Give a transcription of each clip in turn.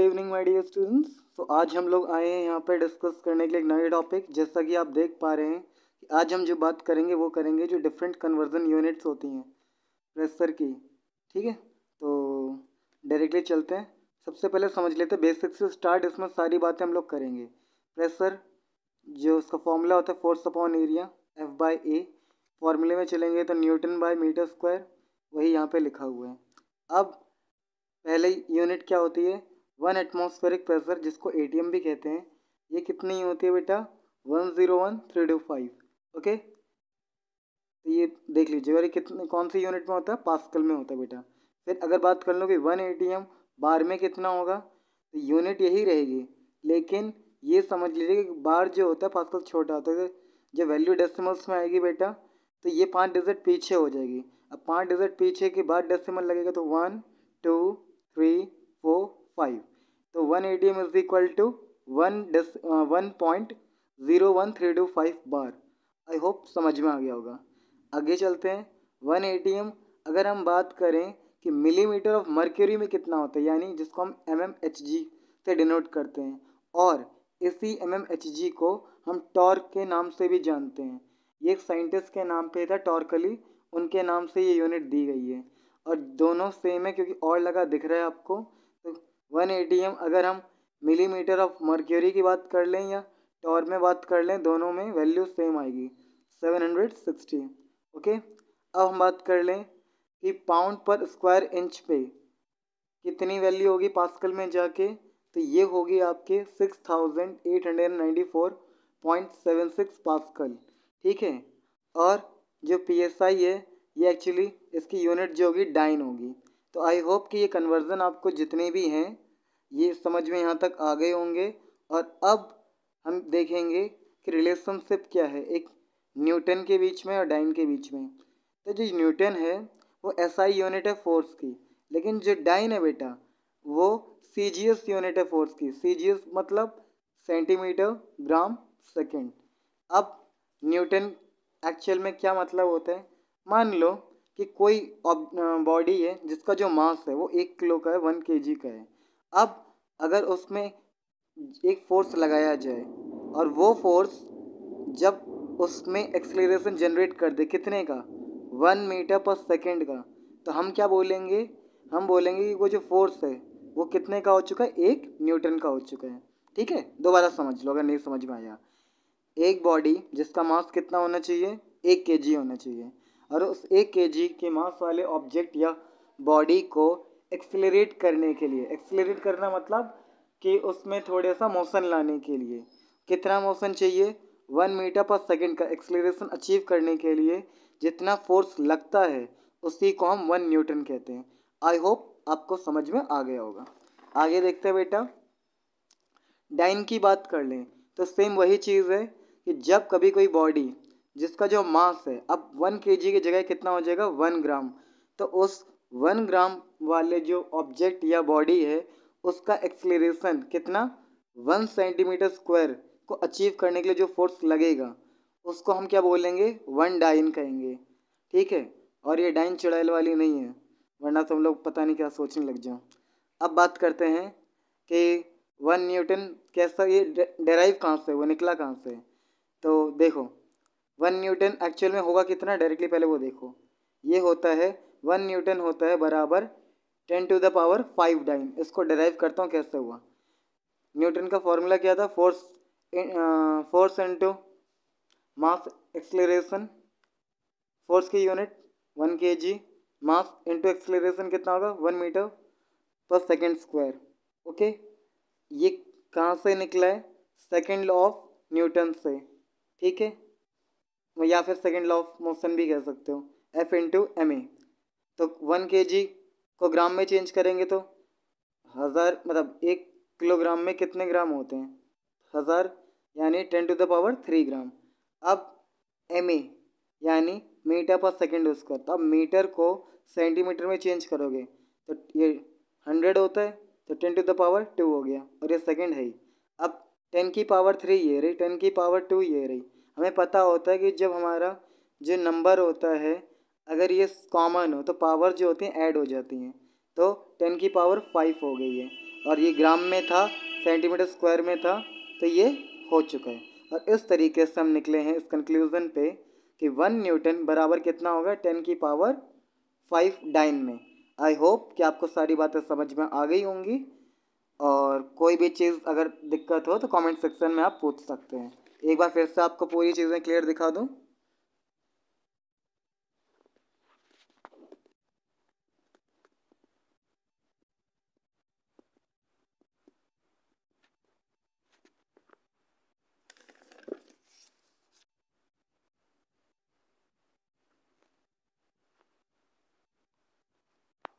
Evening my dear students. तो आज हम लोग आए हैं यहाँ पे डिस्कस करने के लिए एक नए टॉपिक। जैसा कि आप देख पा रहे हैं कि आज हम जो बात करेंगे वो करेंगे जो डिफरेंट कन्वर्जन यूनिट्स होती हैं प्रेशर की। ठीक है, तो डायरेक्टली चलते हैं। सबसे पहले समझ लेते हैं बेसिक से स्टार्ट। इसमें सारी बातें हम लोग करेंगे। प्रेशर जो उसका फॉर्मूला होता है फोर्स अपॉन एरिया F/A। फॉर्मूले में चलेंगे तो न्यूटन बाय मीटर स्क्वायर, वही यहाँ पे लिखा हुआ है। अब पहले यूनिट क्या होती है, 1 एटमॉस्फेरिक प्रेशर, जिसको ATM भी कहते हैं। ये कितनी होती है बेटा, 101325। ओके, तो ये देख लीजिए। और ये कितने कौन सी यूनिट में होता है, पास्कल में होता है बेटा। फिर अगर बात कर लो कि 1 ATM बार में कितना होगा, तो यूनिट यही रहेगी, लेकिन ये समझ लीजिए कि बार जो होता है पास्कल छोटा होता है। जब वैल्यू डेसिमल्स में आएगी बेटा, तो ये 5 डिजिट पीछे हो जाएगी। अब 5 डिजिट पीछे के बाद डेसिमल लगेगा, तो 1 2 3 4 5। तो 1 ATM is equal to 1.01325 bar. I hope समझ में आ गया होगा। आगे चलते हैं। 1 ATM अगर हम बात करें कि मिलीमीटर ऑफ मर्क्यूरी में कितना होता है, यानी जिसको हम mmHg से डिनोट करते हैं, और इसी mmHg को हम टॉर्क के नाम से भी जानते हैं। ये एक साइंटिस्ट के नाम पे था, टॉर्कली, उनके नाम से ये यूनिट दी गई है। और दोनों सेम है क्योंकि और लगा दिख रहा है आपको। तो 1 ATM अगर हम मिलीमीटर ऑफ मर्क्यूरी की बात कर लें या टॉर्क में बात कर लें, दोनों में वैल्यू सेम आएगी, 760। ओके, अब हम बात कर लें कि पाउंड पर स्क्वायर इंच पे कितनी वैल्यू होगी पास्कल में जाके, तो ये होगी आपके 6894.76 पास्कल। ठीक है, और जो PSI है, ये एक्चुअली इसकी यूनिट जो होगी डाइन होगी। तो आई होप कि ये कन्वर्जन आपको जितने भी हैं ये समझ में यहाँ तक आ गए होंगे। और अब हम देखेंगे कि रिलेशनशिप क्या है एक न्यूटन के बीच में और डाइन के बीच में। तो जो न्यूटन है वो SI यूनिट है फोर्स की, लेकिन जो डाइन है बेटा वो CGS यूनिट है फोर्स की। CGS मतलब सेंटीमीटर ग्राम सेकेंड। अब न्यूटन एक्चुअल में क्या मतलब होता है, मान लो कि कोई बॉडी है जिसका जो मास है वो 1 किलो का है, 1 kg का है। अब अगर उसमें एक फोर्स लगाया जाए और वो फोर्स जब उसमें एक्सेलरेशन जनरेट कर दे कितने का, 1 मीटर पर सेकेंड का, तो हम क्या बोलेंगे, हम बोलेंगे कि वो जो फोर्स है वो कितने का हो चुका है, 1 न्यूटन का हो चुका है। ठीक है, दोबारा समझ लो अगर नहीं समझ में आया। एक बॉडी जिसका मास कितना होना चाहिए, 1 kg होना चाहिए, और उस 1 kg के मास वाले ऑब्जेक्ट या बॉडी को एक्सेलरेट करने के लिए, एक्सेलरेट करना मतलब कि उसमें थोड़ा सा मोशन लाने के लिए कितना मोशन चाहिए, 1 मीटर पर सेकेंड का एक्सेलरेशन अचीव करने के लिए जितना फोर्स लगता है उसी को हम 1 न्यूटन कहते हैं। आई होप आपको समझ में आ गया होगा। आगे देखते हैं बेटा, डाइन की बात कर लें तो सेम वही चीज़ है कि जब कभी कोई बॉडी जिसका जो मास है, अब 1 kg की जगह कितना हो जाएगा, 1 ग्राम, तो उस 1 ग्राम वाले जो ऑब्जेक्ट या बॉडी है उसका एक्सेलरेशन कितना, 1 सेंटीमीटर स्क्वायर को अचीव करने के लिए जो फोर्स लगेगा उसको हम क्या बोलेंगे, 1 डाइन कहेंगे। ठीक है, और ये डाइन चुड़ैल वाली नहीं है, वरना तुम लोग पता नहीं क्या सोचने लग जाओ। अब बात करते हैं कि 1 न्यूटन कैसा, ये डेराइव कहाँ से, वो निकला कहाँ से। तो देखो 1 न्यूटन एक्चुअल में होगा कितना, डायरेक्टली पहले वो देखो। ये होता है 1 न्यूटन होता है बराबर 10⁵ डाइन। इसको डेराइव करता हूँ कैसे हुआ। न्यूटन का फॉर्मूला क्या था, force into mass acceleration, force की unit 1 kg, mass into acceleration कितना होगा, 1 मीटर पर सेकेंड स्क्वायर। ओके, ये कहाँ से निकला है, सेकेंड लॉ ऑफ न्यूटन से। ठीक है, या फिर सेकेंड लॉ ऑफ मोशन भी कह सकते हो, F इंटू एम ए। तो 1 kg को ग्राम में चेंज करेंगे तो 1000, मतलब 1 किलोग्राम में कितने ग्राम होते हैं, 1000, यानी 10⁻³ ग्राम। अब एम ए यानी मीटर पर सेकेंड स्क्वायर, तो अब मीटर को सेंटीमीटर में चेंज करोगे तो ये 100 होता है, तो 10⁻² हो गया, और ये सेकेंड है ही। अब 10⁻³ ये रही, 10⁻² ये रही। हमें पता होता है कि जब हमारा जो नंबर होता है अगर ये कॉमन हो तो पावर जो होती हैं ऐड हो जाती हैं, तो 10⁵ हो गई है। और ये ग्राम में था, सेंटीमीटर स्क्वायर में था, तो ये हो चुका है। और इस तरीके से हम निकले हैं इस कंक्लूज़न पे कि 1 न्यूटन बराबर कितना होगा 10⁵ डाइन में। आई होप कि आपको सारी बातें समझ में आ गई होंगी, और कोई भी चीज़ अगर दिक्कत हो तो कमेंट सेक्शन में आप पूछ सकते हैं। एक बार फिर से आपको पूरी चीज़ें क्लियर दिखा दूँ।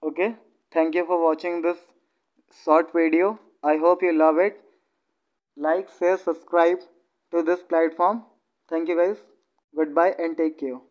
Okay, thank you for watching this short video. I hope you love it. Like, share, subscribe to this platform. Thank you guys. Goodbye and take care.